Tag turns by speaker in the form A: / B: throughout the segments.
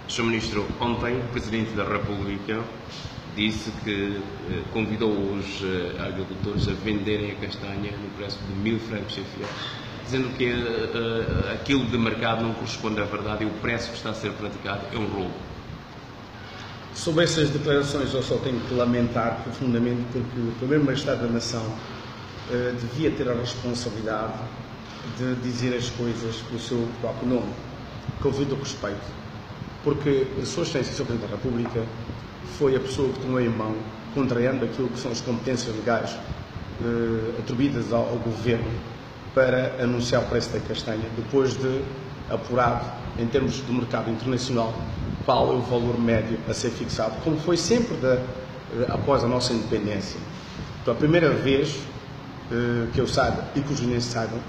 A: Sr. Ministro, ontem o Presidente da República disse que convidou os agricultores a venderem a castanha no preço de 1000 francos CFA, dizendo que aquilo de mercado não corresponde à verdade e o preço que está a ser praticado é um roubo.
B: Sobre essas declarações eu só tenho que lamentar profundamente, porque o Primeiro-Ministro da Nação devia ter a responsabilidade de dizer as coisas pelo seu próprio nome, com o devido respeito, porque a Sua Excelência, Sr. Presidente da República, foi a pessoa que tomou em mão, contrariando aquilo que são as competências legais atribuídas ao Governo, para anunciar o preço da castanha, depois de apurado, em termos do mercado internacional, qual é o valor médio a ser fixado, como foi sempre após a nossa independência. Pela primeira vez que eu saiba e que os guineenses saibam,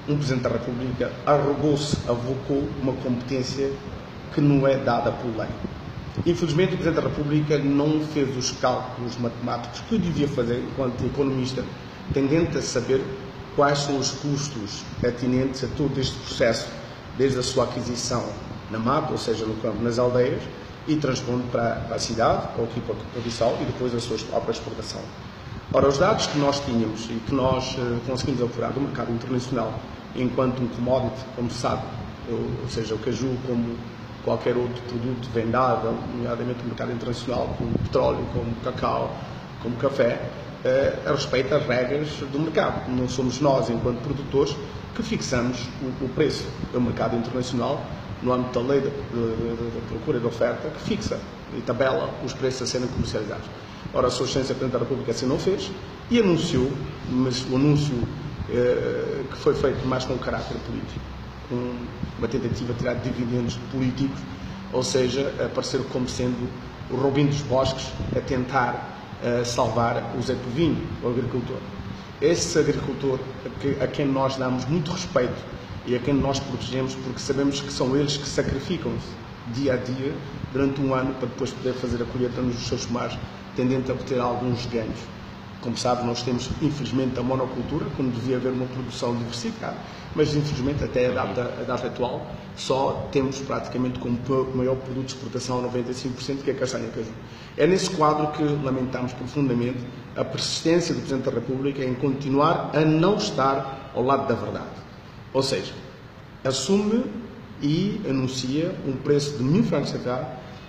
B: um Presidente da República arrogou-se, avocou uma competência que não é dada por lei. Infelizmente, o Presidente da República não fez os cálculos matemáticos que eu devia fazer enquanto economista, tendente a saber quais são os custos atinentes a todo este processo, desde a sua aquisição na mata, ou seja, no campo, nas aldeias, e transpondo para a cidade, ou aqui para a provincial, e depois a sua própria exportação. Ora, os dados que nós tínhamos e que nós conseguimos apurar do mercado internacional, enquanto um commodity, como se sabe, ou seja, o caju como qualquer outro produto vendável, nomeadamente no mercado internacional, como petróleo, como cacau, como café, a respeito às regras do mercado. Não somos nós, enquanto produtores, que fixamos o preço do mercado internacional no âmbito da lei da procura e da oferta, que fixa e tabela os preços a serem comercializados. Ora, a Sua Excelência Presidente da República assim não fez e anunciou, mas o anúncio que foi feito mais com caráter político, com uma tentativa de tirar dividendos políticos, ou seja, aparecer como sendo o Robinho dos Bosques a tentar salvar o Zé Povinho, o agricultor. Esse agricultor a quem nós damos muito respeito e a quem nós protegemos, porque sabemos que são eles que sacrificam-se dia a dia durante um ano para depois poder fazer a colheita nos seus pomares, tendendo a obter alguns ganhos. Como sabe, nós temos, infelizmente, a monocultura, quando devia haver uma produção diversificada, mas, infelizmente, até a data atual, só temos praticamente como maior produto de exportação 95%, que é a castanha-caju. É nesse quadro que lamentamos profundamente a persistência do Presidente da República em continuar a não estar ao lado da verdade. Ou seja, assume e anuncia um preço de 1000 francos CFA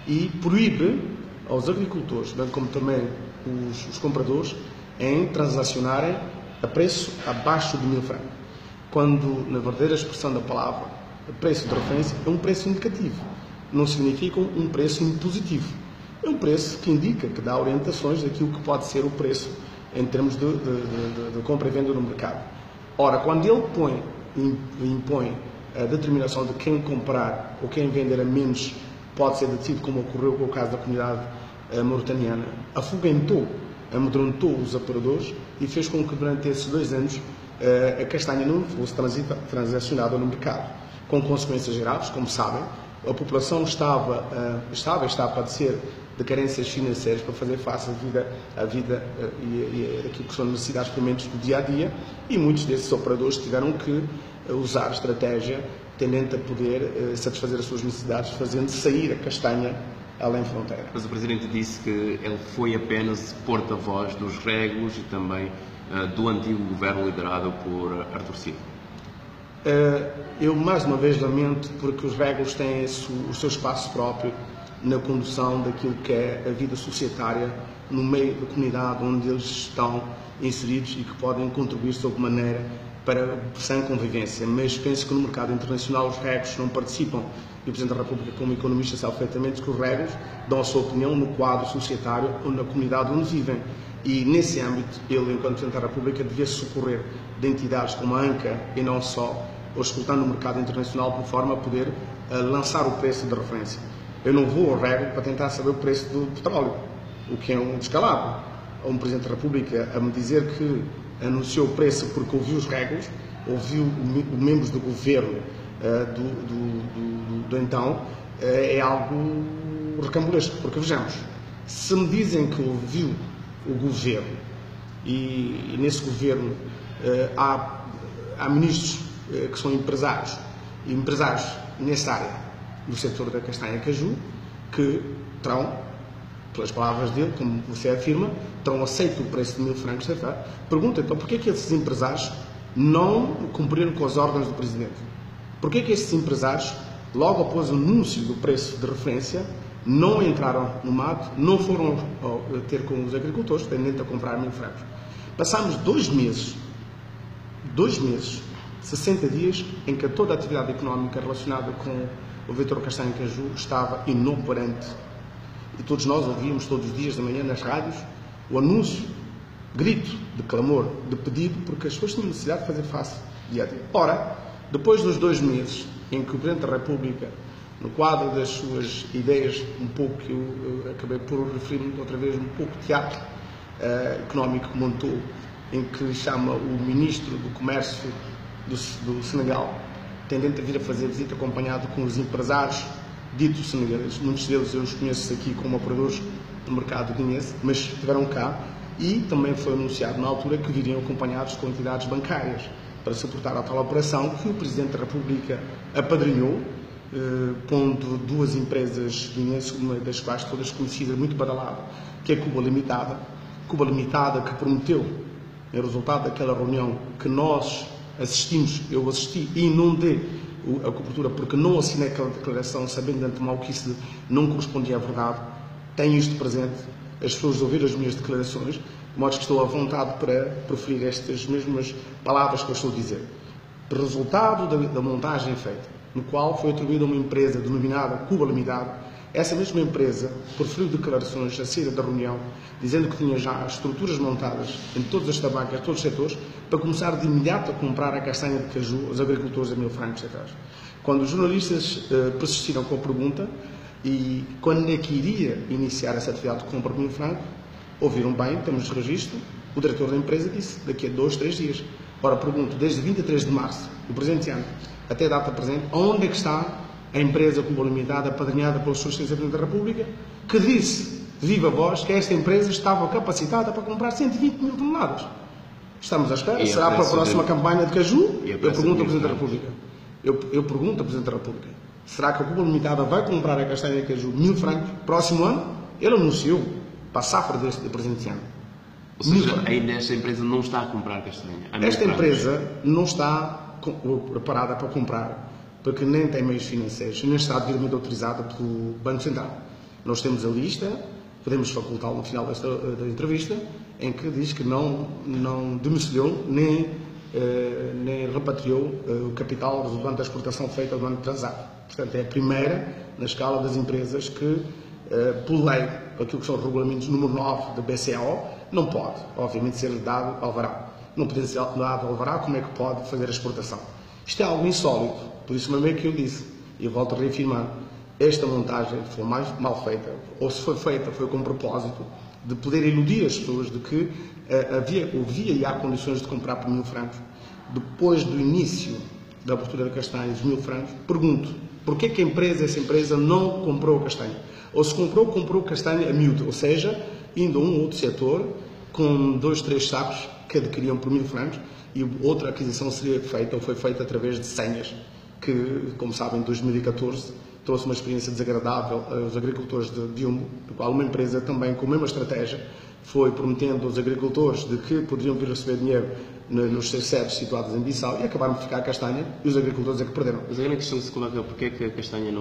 B: e proíbe aos agricultores, bem como também os compradores, em transacionarem a preço abaixo de 1000 francos, quando, na verdadeira expressão da palavra, o preço de referência é um preço indicativo, não significa um preço impositivo. É um preço que indica, que dá orientações daquilo que pode ser o preço em termos de compra e venda no mercado. Ora, quando ele impõe a determinação de quem comprar ou quem vender a menos pode ser detido, como ocorreu com o caso da comunidade mauritaniana, afugentou, amedrontou os operadores e fez com que durante esses 2 anos a castanha não fosse transacionada no mercado, com consequências graves. Como sabem, a população está a padecer de carências financeiras para fazer face à vida e aquilo que são necessidades permanentes do dia a dia, e muitos desses operadores tiveram que usar estratégia tendente a poder satisfazer as suas necessidades, fazendo sair a castanha além fronteira.
A: Mas o Presidente disse que ele foi apenas porta-voz dos regos e também do antigo governo liderado por Artur Silva.
B: Eu mais uma vez lamento, porque os regos têm o seu espaço próprio na condução daquilo que é a vida societária no meio da comunidade onde eles estão inseridos e que podem contribuir de alguma maneira para a sã convivência, mas penso que no mercado internacional os regos não participam, e o Presidente da República, como economista, sabe perfeitamente que os regos dão a sua opinião no quadro societário ou na comunidade onde vivem, e nesse âmbito ele, enquanto Presidente da República, devia socorrer de entidades como a ANCA e não só, ou escutando no mercado internacional por forma a poder lançar o preço de referência. Eu não vou ao rego para tentar saber o preço do petróleo, o que é um descalabro. Um Presidente da República a me dizer que anunciou o preço porque ouviu os regos, ouviu os membros do governo do então, é algo recambulesco, porque vejamos, se me dizem que ouviu o governo e nesse governo há ministros que são empresários nessa área, do setor da castanha-caju, que terão, pelas palavras dele, como você afirma, terão aceito o preço de 1000 francos CFA. Pergunta então, porquê que esses empresários não cumpriram com as ordens do Presidente? Porquê que esses empresários, logo após o anúncio do preço de referência, não entraram no mato, não foram ter com os agricultores, tendendo a comprar 1000 francos? Passámos 2 meses, 60 dias, em que toda a atividade económica relacionada com o vetor castanha-caju estava inoperante. E todos nós ouvíamos todos os dias de manhã nas rádios o anúncio, grito de clamor, de pedido, porque as pessoas tinham necessidade de fazer face dia a dia. Ora, depois dos 2 meses em que o Presidente da República, no quadro das suas ideias, um pouco que eu acabei por referir outra vez, um pouco de teatro económico que montou, em que chama o Ministro do Comércio do Senegal, tendente a vir a fazer visita acompanhado com os empresários ditos senegaleses. Muitos deles eu os conheço aqui como operadores do mercado guineense, mas estiveram cá, e também foi anunciado na altura que viriam acompanhados com entidades bancárias para suportar a tal operação, que o Presidente da República apadrinhou, pondo 2 empresas guineenses, uma das quais todas conhecidas, muito badalada, que é Cuba Limitada, que prometeu, em resultado daquela reunião que nós assistimos, eu assisti e não dei a cobertura porque não assinei aquela declaração, sabendo de antemão que isso não correspondia à verdade. Tenho isto presente, as pessoas ouviram as minhas declarações, de modo que estou à vontade para proferir estas mesmas palavras que eu estou a dizer. Resultado da montagem feita, no qual foi atribuída a uma empresa denominada Cuba Limitada. Essa mesma empresa proferiu declarações a saída da reunião, dizendo que tinha já as estruturas montadas em todas as tabacas, todos os setores, para começar de imediato a comprar a castanha de caju aos agricultores a 1000 francos atrás. Quando os jornalistas persistiram com a pergunta e quando é que iria iniciar essa atividade de compra de 1000 francos, ouviram bem, temos registro, o diretor da empresa disse daqui a 2, 3 dias. Ora, pergunto, desde 23 de março do presente ano até a data presente, onde é que está a empresa Cuba Limitada, apadrinhada pelo Sr. Presidente da República, que disse de viva voz que esta empresa estava capacitada para comprar 120.000 toneladas? Estamos à espera. Será para a próxima campanha de caju? Eu pergunto ao Presidente da República. Eu pergunto ao Presidente da República. Será que a Cuba Limitada vai comprar a castanha de caju 1000 francos próximo ano? Ele anunciou para a safra deste presente ano.
A: Ou seja, ainda esta empresa não está a comprar castanha.
B: Esta empresa não está preparada para comprar, porque nem tem meios financeiros, nem está devidamente autorizada pelo Banco Central. Nós temos a lista, podemos facultá-lo no final da entrevista, em que diz que não domiciliou nem repatriou o capital resultante da exportação feita do ano transato. Portanto, é a primeira na escala das empresas que, por lei, aquilo que são os regulamentos número 9 da BCAO, não pode, obviamente, ser dado alvará. Não pode ser dado alvará, como é que pode fazer a exportação? Isto é algo insólito, por isso mesmo é que eu disse, e eu volto a reafirmar, esta montagem foi mais mal feita, ou se foi feita, foi com o propósito de poder iludir as pessoas de que havia e há condições de comprar por 1000 francos. Depois do início da abertura da castanha, dos 1000 francos, pergunto, porquê que essa empresa não comprou castanha? Ou se comprou castanha a miúdo, ou seja, indo a um outro setor, com 2, 3 sacos que adquiriam por 1000 francos, e outra aquisição seria feita, ou foi feita através de senhas, que, como sabem, em 2014 trouxe uma experiência desagradável aos agricultores de Biombo, do qual uma empresa também com a mesma estratégia foi prometendo aos agricultores de que poderiam vir a receber dinheiro nos seus sedes situados em Bissau, e acabaram de ficar a castanha, e os agricultores é que perderam.
A: Mas a grande questão se coloca, porque é que a castanha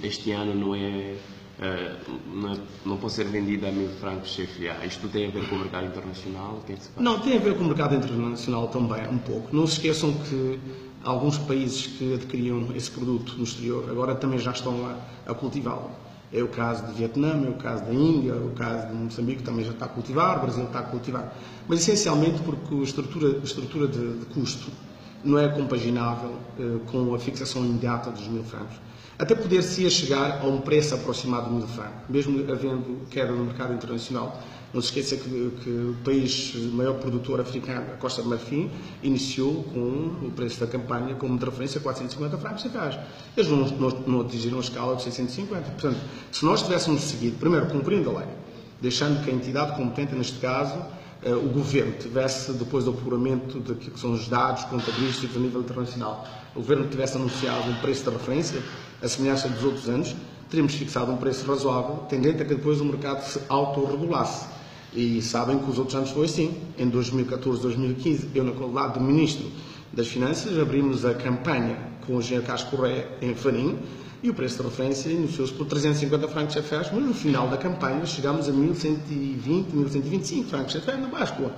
A: este ano não pode ser vendida a 1000 francos CFA? Isto tem a ver com o mercado internacional?
B: Não, tem a ver com o mercado internacional também, um pouco. Não se esqueçam que alguns países que adquiriam esse produto no exterior agora também já estão a cultivá-lo. É o caso de Vietnã, é o caso da Índia, é o caso de Moçambique, também já está a cultivar, o Brasil está a cultivar. Mas essencialmente porque a estrutura de custo não é compaginável com a fixação imediata dos 1000 francos. Até poder-se chegar a um preço aproximado de 1000 francos, mesmo havendo queda no mercado internacional. Não se esqueça que o país maior produtor africano, a Costa de Marfim, iniciou com o preço da campanha como de referência 450 francos CFA. Eles não atingiram a escala de 650. Portanto, se nós tivéssemos seguido, primeiro, cumprindo a lei, deixando que a entidade competente, neste caso, o governo, tivesse, depois do apuramento de que são os dados contabilísticos a nível internacional, o governo tivesse anunciado um preço de referência, a semelhança dos outros anos, teríamos fixado um preço razoável, tendente a que depois o mercado se autorregulasse. E sabem que os outros anos foi assim. Em 2014, 2015, eu, na qualidade de Ministro das Finanças, abrimos a campanha com o engenheiro Carlos Correia em Farim, e o preço de referência iniciou-se por 350 francos CFAs, mas no final da campanha chegámos a 1120, 1125 francos CFAs na Páscoa.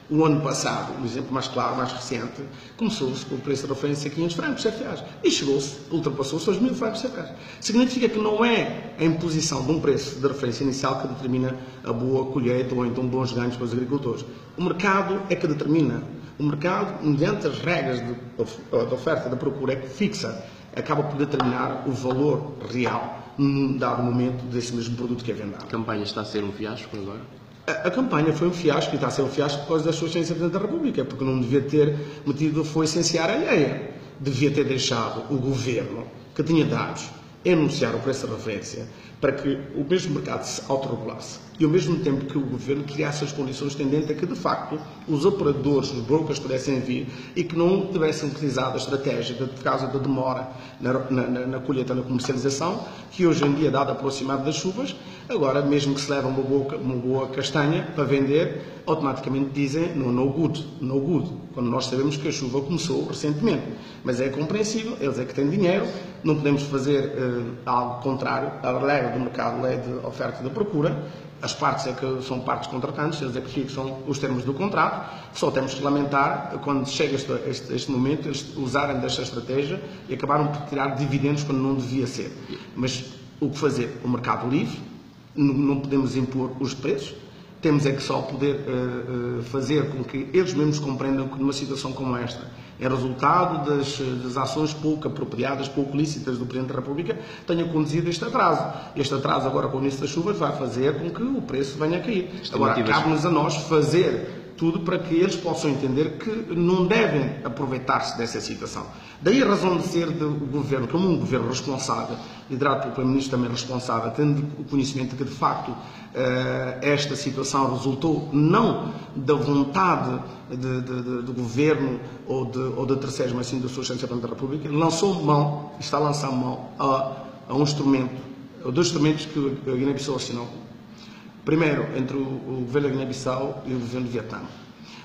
B: O ano passado, um exemplo mais claro, mais recente, começou-se com o preço de referência a 500 francos CFAs e chegou-se, ultrapassou-se aos 1000 francos CFAs. Significa que não é a imposição de um preço de referência inicial que determina a boa colheita ou então bons ganhos para os agricultores. O mercado é que determina. O mercado, mediante as regras de oferta e da procura, é que fixa, acaba por determinar o valor real num dado momento desse mesmo produto que é vendido.
A: A campanha está a ser um fiasco agora?
B: A campanha foi um fiasco e está a ser um fiasco por causa das suas ciências da República, porque não devia ter metido foi licenciar a alheia. Devia ter deixado o governo, que tinha dados, enunciar o preço de referência para que o mesmo mercado se autorregulasse e ao mesmo tempo que o governo criasse as condições tendentes a que, de facto, os operadores, os brokers pudessem vir e que não tivessem utilizado a estratégia de causa da demora na colheita, na comercialização, que hoje em dia, dado aproximado das chuvas, agora mesmo que se leva uma boa castanha para vender, automaticamente dizem no good, quando nós sabemos que a chuva começou recentemente. Mas é compreensível, eles é que têm dinheiro, não podemos fazer algo contrário à regra do mercado, lei de oferta e de procura. As partes é que são partes contratantes, eles é que fixam os termos do contrato. Só temos que lamentar, quando chega este momento, eles usarem desta estratégia e acabaram por tirar dividendos quando não devia ser. Mas o que fazer? O mercado livre, não podemos impor os preços, temos é que só poder fazer com que eles mesmos compreendam que numa situação como esta, é resultado das ações pouco apropriadas, pouco lícitas do Presidente da República, tenha conduzido este atraso. Este atraso agora com o início das chuvas vai fazer com que o preço venha a cair. Agora, cabe-nos a nós fazer tudo para que eles possam entender que não devem aproveitar-se dessa situação. Daí a razão de ser do governo, como um governo responsável, liderado pelo Primeiro-Ministro também responsável, tendo o conhecimento de que, de facto, esta situação resultou não da vontade do governo ou de terceiros, mas sim da sua Excelência da República, está a lançar mão a um instrumento, a dois instrumentos que a Guiné-Bissau assinou. Primeiro, entre o governo da Guiné-Bissau e o governo do Vietnã.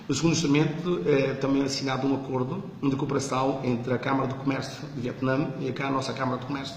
B: O segundo instrumento é também assinado um acordo de cooperação entre a Câmara de Comércio do Vietnã e a nossa Câmara de Comércio,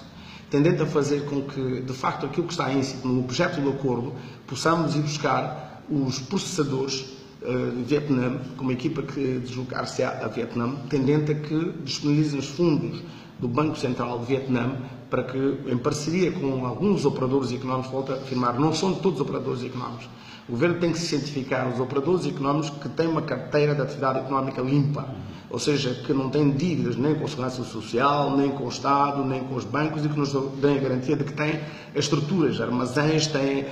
B: tendendo a fazer com que, de facto, aquilo que está íncito no projeto do acordo, possamos ir buscar os processadores do Vietnã, como equipa que deslocar-se a Vietnã, tendente a que disponibilizem os fundos do Banco Central do Vietnã para que, em parceria com alguns operadores económicos, volto a afirmar, não são todos operadores económicos, o governo tem que cientificar os operadores económicos que têm uma carteira de atividade económica limpa, ou seja, que não têm dívidas nem com a Segurança Social, nem com o Estado, nem com os bancos e que nos deem a garantia de que têm estruturas, armazéns, têm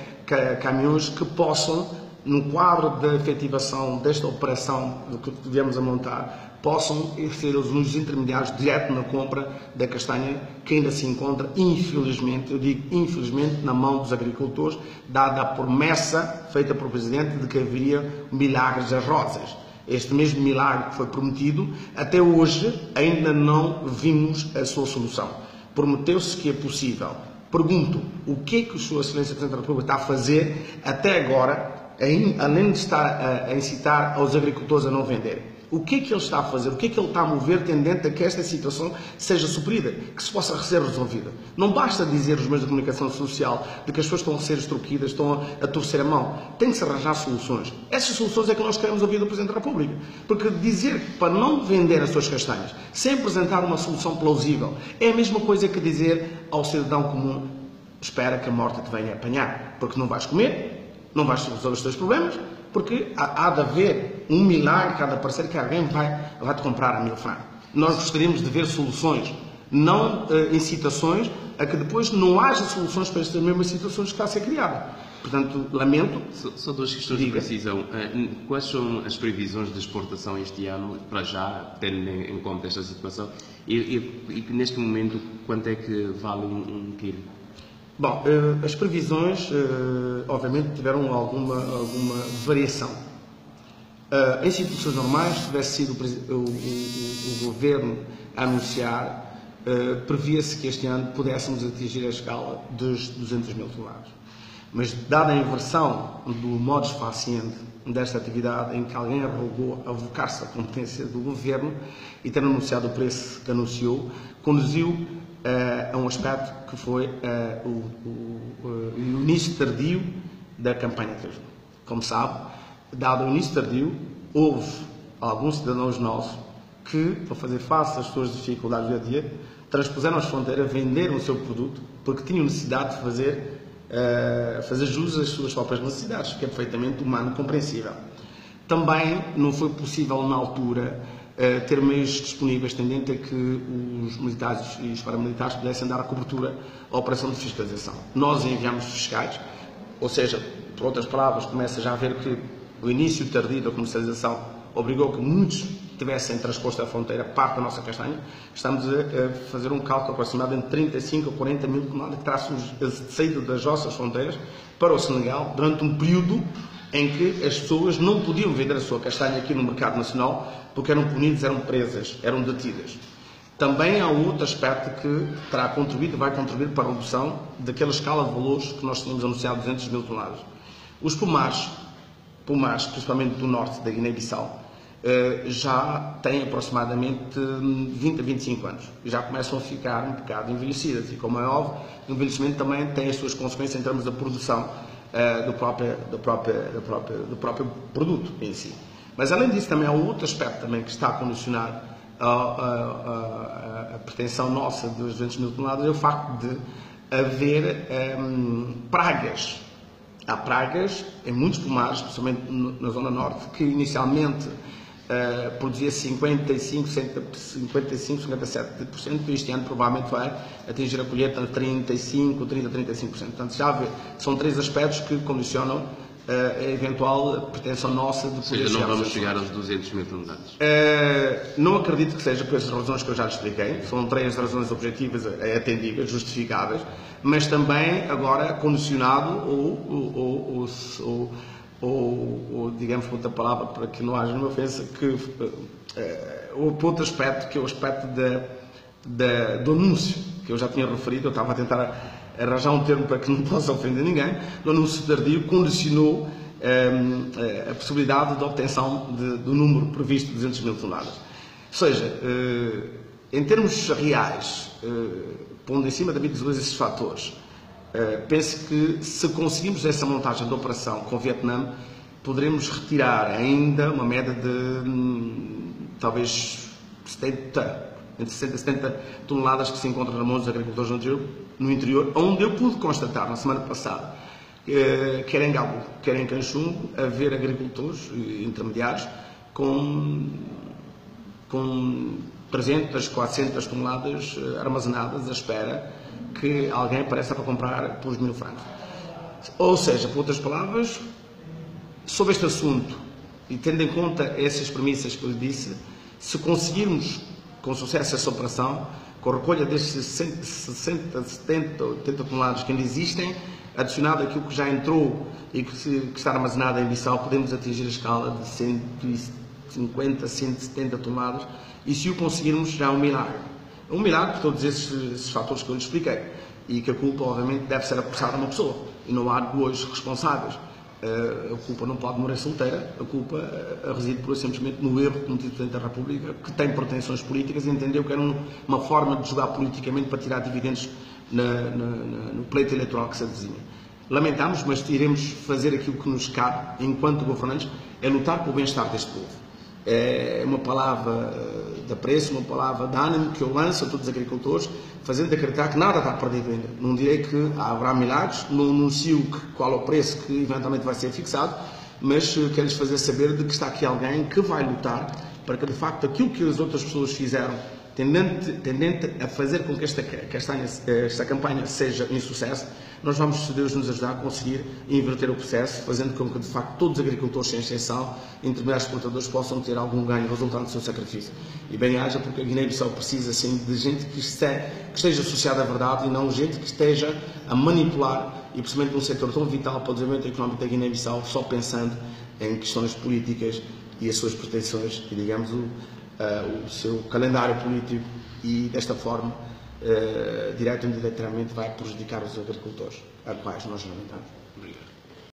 B: caminhões que possam, no quadro da efetivação desta operação que viemos a montar, possam ser os intermediários direto na compra da castanha que ainda se encontra, infelizmente, eu digo infelizmente, na mão dos agricultores, dada a promessa feita pelo Presidente de que haveria milagres das rosas. Este mesmo milagre que foi prometido, até hoje ainda não vimos a sua solução. Prometeu-se que é possível. Pergunto, o que é que a Sua Excelência Presidente da República está a fazer até agora, além de estar a incitar aos agricultores a não venderem? O que é que ele está a fazer? O que é que ele está a mover tendente a que esta situação seja suprida, que se possa ser resolvida? Não basta dizer os meios de comunicação social de que as pessoas estão a ser extorquidas, estão a torcer a mão. Tem que se arranjar soluções. Essas soluções é que nós queremos ouvir do Presidente da República. Porque dizer que para não vender as suas castanhas, sem apresentar uma solução plausível, é a mesma coisa que dizer ao cidadão comum: espera que a morte te venha apanhar, porque não vais comer, não vais resolver os teus problemas, porque há de haver um milagre, há de aparecer que alguém vai-te comprar a 1000 francos. Nós gostaríamos de ver soluções, não incitações a que depois não haja soluções para estas mesmas situações que está a ser criada. Portanto, lamento.
A: Só duas questões de precisão. Quais são as previsões de exportação este ano, para já, tendo em conta esta situação? E neste momento, quanto é que vale um quilo?
B: Bom, as previsões, obviamente, tiveram alguma variação. Em situações normais, se tivesse sido o governo a anunciar previa-se que este ano pudéssemos atingir a escala dos 200 mil toneladas. Mas, dada a inversão do modus faciente desta atividade, em que alguém arrogou avocar-se à competência do governo e ter anunciado o preço que anunciou, conduziu a um aspecto que foi o início tardio da campanha 3. Como sabe, dado o início tardio, houve alguns cidadãos nossos que, para fazer face às suas dificuldades do dia a dia, transpuseram as fronteiras, venderam o seu produto, porque tinham necessidade de fazer jus às suas próprias necessidades, que é perfeitamente humano e compreensível. Também não foi possível, na altura, ter meios disponíveis tendente a que os militares e os paramilitares pudessem dar a cobertura à operação de fiscalização. Nós enviamos fiscais, ou seja, por outras palavras, começa já a ver que o início tardio da comercialização obrigou que muitos tivessem transposto a fronteira parte da nossa castanha. Estamos a fazer um cálculo aproximado entre 35 a 40 mil toneladas que terá saído das nossas fronteiras para o Senegal durante um período em que as pessoas não podiam vender a sua castanha aqui no mercado nacional porque eram punidas, eram presas, eram detidas. Também há outro aspecto que terá contribuído e vai contribuir para a redução daquela escala de valores que nós tínhamos anunciado, 200 mil toneladas. Os pomares, principalmente do norte da Guiné-Bissau, já têm aproximadamente 20 a 25 anos e já começam a ficar um bocado envelhecidas, e como é óbvio, o envelhecimento também tem as suas consequências em termos da produção do próprio produto em si. Mas além disso também há outro aspecto também que está a condicionar a pretensão nossa dos 200 mil toneladas, é o facto de haver pragas. Há pragas em muitos pomares, principalmente na zona norte, que inicialmente produzia 57%, e este ano provavelmente vai atingir a colheita de 35%. Portanto, já vê, são três aspectos que condicionam a eventual pretensão nossa de poder
A: chegar. Ou seja, não vamos chegar aos 200 mil toneladas?
B: Não acredito que seja por essas razões que eu já lhe expliquei. São três razões objetivas, atendíveis, justificáveis, mas também agora condicionado ou digamos por outra palavra, para que não haja nenhuma ofensa, que outro aspecto, que é o aspecto do anúncio, que eu já tinha referido. Eu estava a tentar arranjar um termo para que não possa ofender ninguém. O anúncio tardio condicionou a possibilidade de obtenção do número previsto de 200 mil toneladas. Ou seja, em termos reais, pondo em cima da mesa esses fatores, penso que se conseguimos essa montagem de operação com o Vietnã, poderemos retirar ainda uma média de talvez entre 60 e 70 toneladas que se encontram nas mãos dos agricultores no interior, onde eu pude constatar na semana passada, quer em Gabo, quer em Canchungo, haver agricultores intermediários com 300, 400 toneladas armazenadas à espera que alguém apareça para comprar por 1.000 francos. Ou seja, por outras palavras, sobre este assunto, e tendo em conta essas premissas que eu lhe disse, se conseguirmos com sucesso essa operação, com a recolha destes 60, 70, 80 toneladas que ainda existem, adicionado aquilo que já entrou e que está armazenado em Bissau, podemos atingir a escala de 150, 170 toneladas, e se o conseguirmos, já é um milagre. É um milagre por todos esses fatores que eu lhe expliquei, e que a culpa, obviamente, deve ser apressada a uma pessoa, e não há dois responsáveis. A culpa não pode morrer solteira, a culpa reside pura e simplesmente no erro cometido pelo Presidente da República, que tem pretensões políticas e entendeu que era uma forma de jogar politicamente para tirar dividendos no pleito eleitoral que se avizinha. Lamentamos, mas iremos fazer aquilo que nos cabe, enquanto governantes, é lutar pelo bem-estar deste povo. É uma palavra de apreço, uma palavra de ânimo que eu lanço a todos os agricultores, fazendo acreditar que nada está perdido ainda. Não direi que haverá milagres, não anuncio qual é o preço que eventualmente vai ser fixado, mas quero-lhes fazer saber de que está aqui alguém que vai lutar para que, de facto, aquilo que as outras pessoas fizeram, tendente a fazer com que esta campanha seja um sucesso, nós vamos, se Deus nos ajudar, a conseguir inverter o processo, fazendo com que, de facto, todos os agricultores, sem exceção, intermediários exportadores, possam ter algum ganho resultado do seu sacrifício. E bem haja, porque a Guiné-Bissau precisa, sim, de gente que esteja associada à verdade e não gente que esteja a manipular, e principalmente num setor tão vital para o desenvolvimento económico da Guiné-Bissau, só pensando em questões políticas e as suas pretensões e, digamos, o seu calendário político, e desta forma direto ou indiretamente vai prejudicar os agricultores, a quais nós lamentamos.
A: Obrigado.